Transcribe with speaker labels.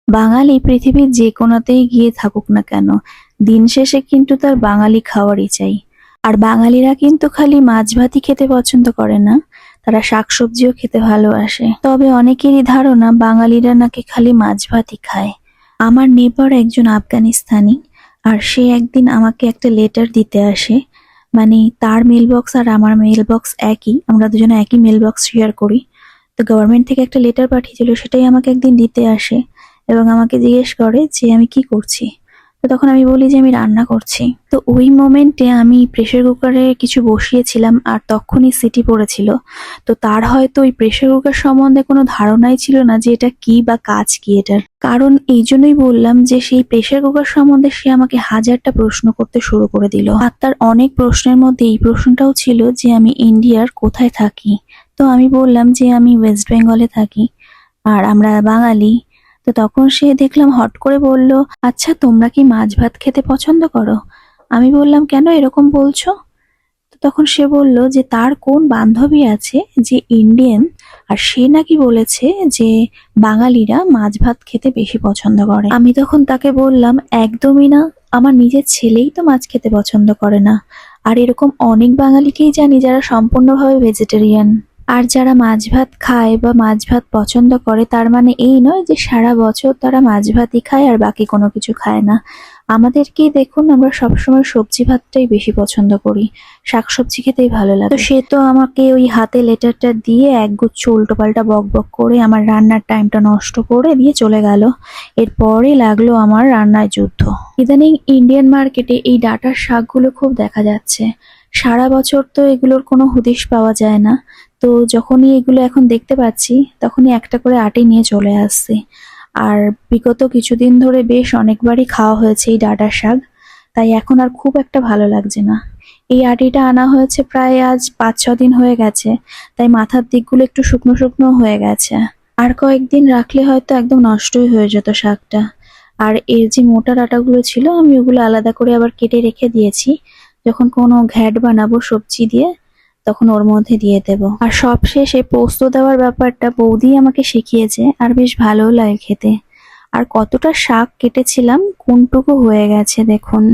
Speaker 1: বাঙালি পৃথিবীর যে কোনাতেই গিয়ে থাকুক না কেন, দিন শেষে কিন্তু তার বাঙালি খাওয়ারই চাই। আর বাঙালিরা কিন্তু খালি মাছ ভাতই খেতে পছন্দ করে না, তারা শাকসবজিও খেতে ভালোবাসে। তবে অনেকেরই ধারণা বাঙালিরা নাকি খালি মাছ ভাতই খায়। আমার নেবার একজন আফগানিস্তানি, আর সে একদিন আমাকে একটা লেটার দিতে আসে। মানে তার মেল বক্স আর আমার মেল বক্স একই, আমরা দুজনে একই মেল বক্স শেয়ার করি। তো গভর্নমেন্ট থেকে একটা লেটার পাঠিয়েছিল, সেটাই আমাকে একদিন দিতে আসে এবং আমাকে জিজ্ঞেস করে যে আমি কি করছি। তো তখন আমি বলি যে আমি রান্না করছি। তো ওই মোমেন্টে আমি প্রেসার কুকারে কিছু বসিয়েছিলাম আর তখনই সিটি পড়েছিল। তো তার হয়তো ওই প্রেসার কুকার সম্বন্ধে কোনো ধারণাই ছিল না যে এটা কি বা কাজ কি এটার। কারণ এই জন্যই বললাম যে সেই প্রেসার কুকার সম্বন্ধে সে আমাকে হাজারটা প্রশ্ন করতে শুরু করে দিল। আর তার অনেক প্রশ্নের মধ্যে এই প্রশ্নটাও ছিল যে আমি ইন্ডিয়ার কোথায় থাকি। তো আমি বললাম যে আমি ওয়েস্ট বেঙ্গলে থাকি আর আমরা বাঙালি। তো তখন সে দেখলাম হট করে বলল, আচ্ছা তোমরা কি মাছ ভাত খেতে পছন্দ করো? আমি বললাম, কেন এরকম বলছো? তো তখন সে বলল যে তার কোন বান্ধবী আছে যে ইন্ডিয়ান, আর সে নাকি বলেছে যে বাঙালিরা মাছ ভাত খেতে বেশি পছন্দ করে। আমি তখন তাকে বললাম, একদমই না, আমার নিজের ছেলেই তো মাছ খেতে পছন্দ করে না। আর এরকম অনেক বাঙালিকেই জানি যারা সম্পূর্ণভাবে ভেজিটেরিয়ান। আর যারা মাছ ভাত খায় বা মাছ ভাত পছন্দ করে তার মানে এই নয় যে সারা বছর তারা মাছ ভাতই খায় আর বাকি কোনো কিছু খায় না। আমাদেরকেই দেখুন, আমরা সবসময় সবজি ভাতটাই বেশি পছন্দ করি, শাকসবজি খেতেই ভালো লাগে। তো সে তো আমাকে ওই হাতে লেটারটা দিয়ে একগুচ্ছ উল্টোপাল্টা বক বক করে আমার রান্নার টাইমটা নষ্ট করে দিয়ে চলে গেল। এরপরে লাগলো আমার রান্নায় যুদ্ধ। ইদানিং ইন্ডিয়ান মার্কেটে এই ডাঁটার শাকগুলো খুব দেখা যাচ্ছে। সারা বছর তো এগুলোর কোনো হদিশ পাওয়া যায় না। তো যখনই এগুলো এখন দেখতে পাচ্ছি তখনই একটা করে আটি নিয়ে চলে আসছে। আর বিগত কিছুদিন ধরে বেশ অনেকবারই খাওয়া হয়েছে এই ডাঁটার শাক, তাই এখন আর খুব একটা ভালো লাগছে না। এই আটিটা আনা হয়েছে প্রায় আজ 5-6 দিন হয়ে গেছে, তাই মাথার দিকগুলো একটু শুকনো শুকনো হয়ে গেছে। আর কয়েকদিন রাখলে হয়তো একদম নষ্টই হয়ে যেত শাকটা। আর এর যে মোটা ডাঁটাগুলো ছিল আমি ওগুলো আলাদা করে আবার কেটে রেখে দিয়েছি, যখন কোনো ঘ্যাট বানাবো সবজি দিয়ে তখন ওর মধ্যে দিয়ে দেব। আর সবশেষে পোস্ত দেওয়ার ব্যাপারটা বৌদি আমাকে শিখিয়েছে, আর বেশ ভালোও লাগে খেতে। আর কতটা শাক কেটেছিলাম, কোনটুকু হয়ে গেছে দেখুন।